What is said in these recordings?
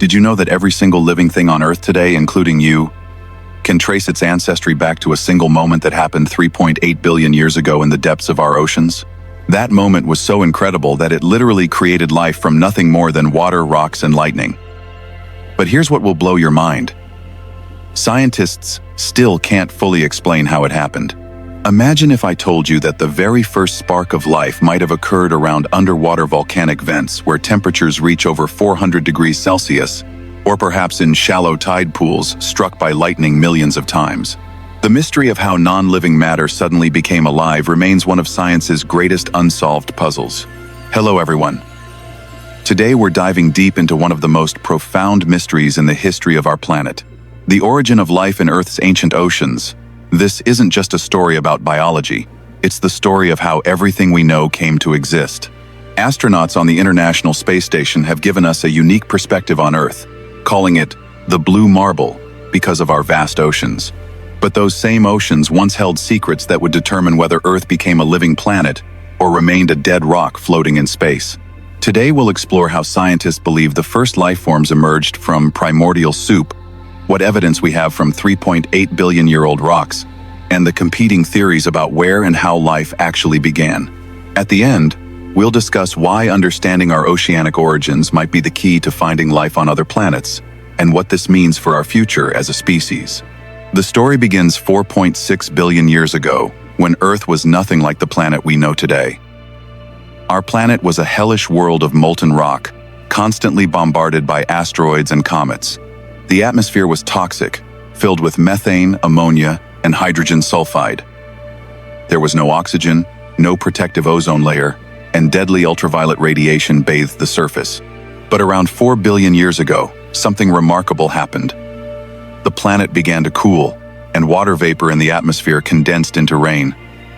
Did you know that every single living thing on Earth today, including you, can trace its ancestry back to a single moment that happened 3.8 billion years ago in the depths of our oceans? That moment was so incredible that it literally created life from nothing more than water, rocks, and lightning. But here's what will blow your mind. Scientists still can't fully explain how it happened. Imagine if I told you that the very first spark of life might have occurred around underwater volcanic vents where temperatures reach over 400 degrees Celsius, or perhaps in shallow tide pools struck by lightning millions of times. The mystery of how non-living matter suddenly became alive remains one of science's greatest unsolved puzzles. Hello everyone. Today we're diving deep into one of the most profound mysteries in the history of our planet. The origin of life in Earth's ancient oceans. This isn't just a story about biology, it's the story of how everything we know came to exist. Astronauts on the International Space Station have given us a unique perspective on Earth, calling it the blue marble because of our vast oceans. But those same oceans once held secrets that would determine whether Earth became a living planet or remained a dead rock floating in space. Today we'll explore how scientists believe the first life forms emerged from primordial soup, what evidence we have from 3.8 billion-year-old rocks, and the competing theories about where and how life actually began. At the end, we'll discuss why understanding our oceanic origins might be the key to finding life on other planets, and what this means for our future as a species. The story begins 4.6 billion years ago, when Earth was nothing like the planet we know today. Our planet was a hellish world of molten rock, constantly bombarded by asteroids and comets. The atmosphere was toxic, filled with methane, ammonia, and hydrogen sulfide. There was no oxygen, no protective ozone layer, and deadly ultraviolet radiation bathed the surface. But around 4 billion years ago, something remarkable happened. The planet began to cool, and water vapor in the atmosphere condensed into rain.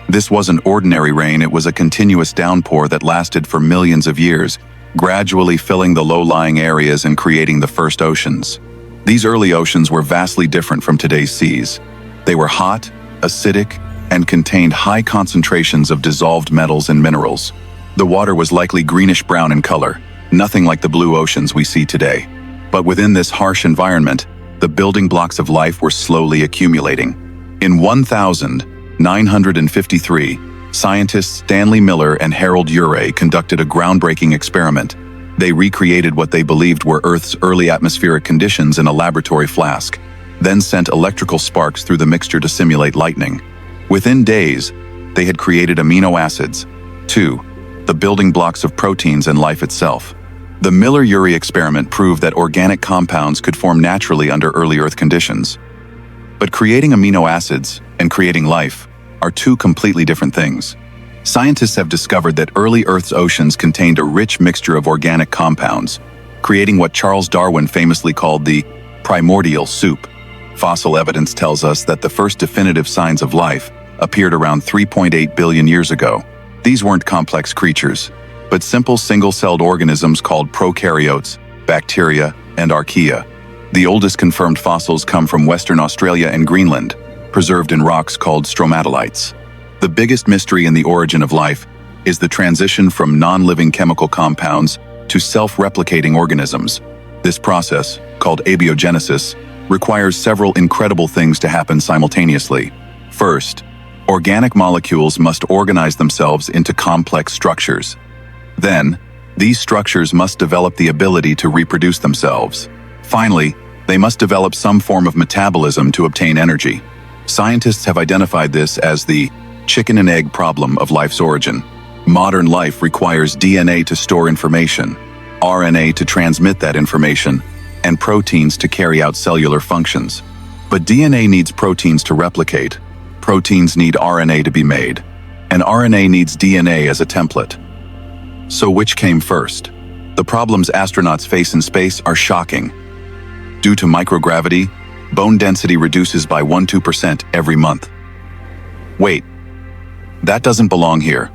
This wasn't ordinary rain, it was a continuous downpour that lasted for millions of years, gradually filling the low-lying areas and creating the first oceans. These early oceans were vastly different from today's seas. They were hot, acidic, and contained high concentrations of dissolved metals and minerals. The water was likely greenish-brown in color, nothing like the blue oceans we see today. But within this harsh environment, the building blocks of life were slowly accumulating. In 1953, scientists Stanley Miller and Miller-Urey conducted a groundbreaking experiment. They recreated what they believed were Earth's early atmospheric conditions in a laboratory flask, then sent electrical sparks through the mixture to simulate lightning. Within days, they had created amino acids, the building blocks of proteins and life itself. The Miller-Urey experiment proved that organic compounds could form naturally under early Earth conditions. But creating amino acids and creating life are two completely different things. Scientists have discovered that early Earth's oceans contained a rich mixture of organic compounds, creating what Charles Darwin famously called the primordial soup. Fossil evidence tells us that the first definitive signs of life appeared around 3.8 billion years ago. These weren't complex creatures, but simple single-celled organisms called prokaryotes, bacteria, and archaea. The oldest confirmed fossils come from Western Australia and Greenland, preserved in rocks called stromatolites. The biggest mystery in the origin of life is the transition from non-living chemical compounds to self-replicating organisms. This process, called abiogenesis, requires several incredible things to happen simultaneously. First, organic molecules must organize themselves into complex structures. Then, these structures must develop the ability to reproduce themselves. Finally, they must develop some form of metabolism to obtain energy. Scientists have identified this as the chicken and egg problem of life's origin. Modern life requires DNA to store information, RNA to transmit that information, and proteins to carry out cellular functions. But DNA needs proteins to replicate, proteins need RNA to be made, and RNA needs DNA as a template. So which came first? The problems astronauts face in space are shocking. Due to microgravity, bone density reduces by 1–2% every month. Wait, that doesn't belong here.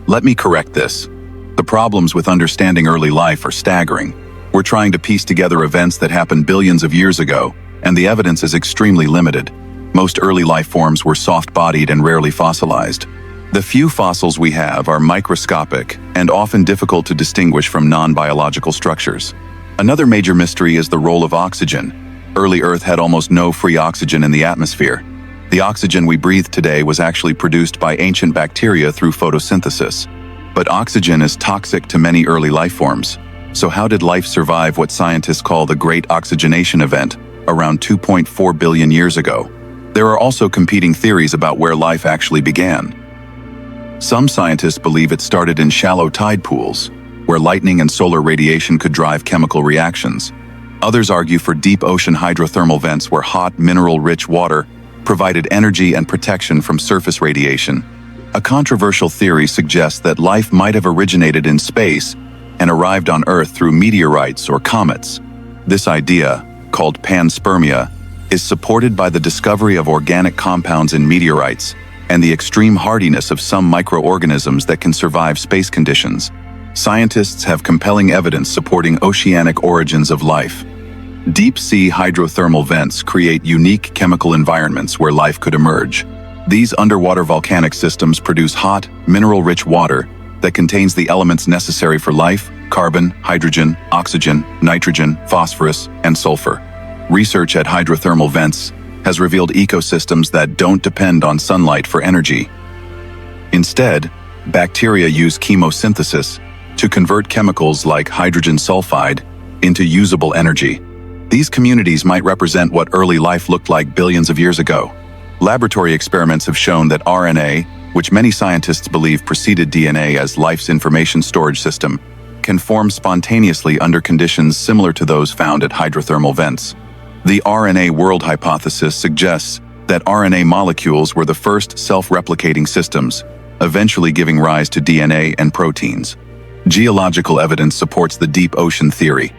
Let me correct this. The problems with understanding early life are staggering. We're trying to piece together events that happened billions of years ago, and the evidence is extremely limited. Most early life forms were soft-bodied and rarely fossilized. The few fossils we have are microscopic and often difficult to distinguish from non-biological structures. Another major mystery is the role of oxygen. Early Earth had almost no free oxygen in the atmosphere. The oxygen we breathe today was actually produced by ancient bacteria through photosynthesis. But oxygen is toxic to many early life forms. So how did life survive what scientists call the Great Oxygenation Event around 2.4 billion years ago? There are also competing theories about where life actually began. Some scientists believe it started in shallow tide pools, where lightning and solar radiation could drive chemical reactions. Others argue for deep ocean hydrothermal vents where hot, mineral-rich water provided energy and protection from surface radiation. A controversial theory suggests that life might have originated in space and arrived on Earth through meteorites or comets. This idea, called panspermia, is supported by the discovery of organic compounds in meteorites and the extreme hardiness of some microorganisms that can survive space conditions. Scientists have compelling evidence supporting oceanic origins of life. Deep-sea hydrothermal vents create unique chemical environments where life could emerge. These underwater volcanic systems produce hot, mineral-rich water that contains the elements necessary for life: carbon, hydrogen, oxygen, nitrogen, phosphorus, and sulfur. Research at hydrothermal vents has revealed ecosystems that don't depend on sunlight for energy. Instead, bacteria use chemosynthesis to convert chemicals like hydrogen sulfide into usable energy. These communities might represent what early life looked like billions of years ago. Laboratory experiments have shown that RNA, which many scientists believe preceded DNA as life's information storage system, can form spontaneously under conditions similar to those found at hydrothermal vents. The RNA World hypothesis suggests that RNA molecules were the first self-replicating systems, eventually giving rise to DNA and proteins. Geological evidence supports the deep ocean theory.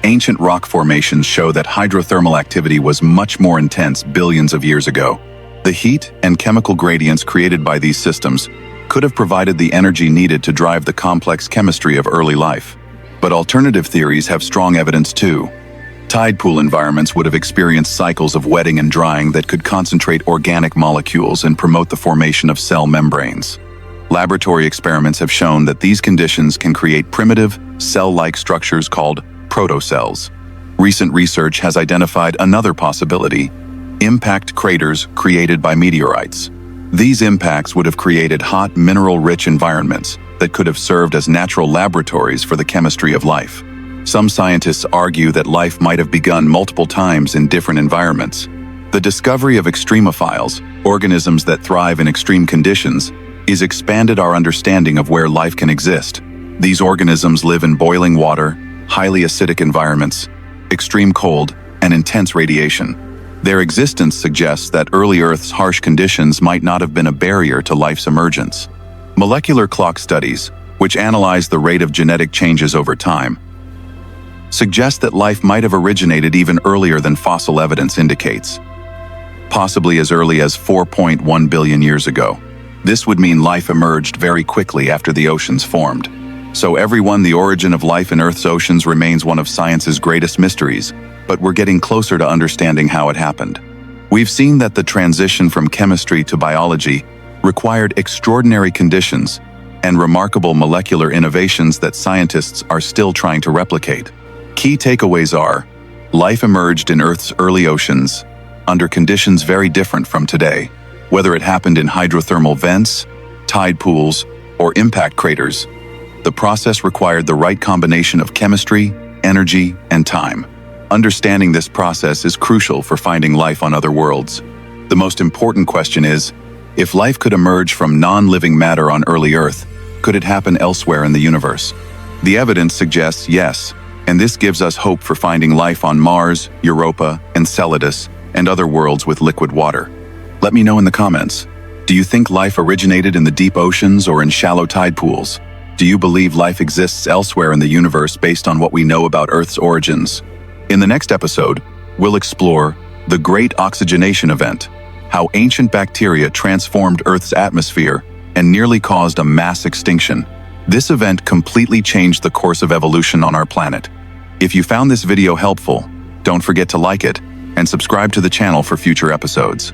Ancient rock formations show that hydrothermal activity was much more intense billions of years ago. The heat and chemical gradients created by these systems could have provided the energy needed to drive the complex chemistry of early life. But alternative theories have strong evidence too. Tide pool environments would have experienced cycles of wetting and drying that could concentrate organic molecules and promote the formation of cell membranes. Laboratory experiments have shown that these conditions can create primitive, cell-like structures called protocells. Recent research has identified another possibility: impact craters created by meteorites. These impacts would have created hot, mineral-rich environments that could have served as natural laboratories for the chemistry of life. Some scientists argue that life might have begun multiple times in different environments. The discovery of extremophiles, organisms that thrive in extreme conditions, has expanded our understanding of where life can exist. These organisms live in boiling water, highly acidic environments, extreme cold, and intense radiation. Their existence suggests that early Earth's harsh conditions might not have been a barrier to life's emergence. Molecular clock studies, which analyze the rate of genetic changes over time, suggest that life might have originated even earlier than fossil evidence indicates, possibly as early as 4.1 billion years ago. This would mean life emerged very quickly after the oceans formed. So everyone, the origin of life in Earth's oceans remains one of science's greatest mysteries, but we're getting closer to understanding how it happened. We've seen that the transition from chemistry to biology required extraordinary conditions and remarkable molecular innovations that scientists are still trying to replicate. Key takeaways are: life emerged in Earth's early oceans under conditions very different from today. Whether it happened in hydrothermal vents, tide pools, or impact craters, the process required the right combination of chemistry, energy, and time. Understanding this process is crucial for finding life on other worlds. The most important question is, if life could emerge from non-living matter on early Earth, could it happen elsewhere in the universe? The evidence suggests yes, and this gives us hope for finding life on Mars, Europa, Enceladus, and other worlds with liquid water. Let me know in the comments. Do you think life originated in the deep oceans or in shallow tide pools? Do you believe life exists elsewhere in the universe based on what we know about Earth's origins? In the next episode, we'll explore the Great Oxygenation Event, how ancient bacteria transformed Earth's atmosphere and nearly caused a mass extinction. This event completely changed the course of evolution on our planet. If you found this video helpful, don't forget to like it and subscribe to the channel for future episodes.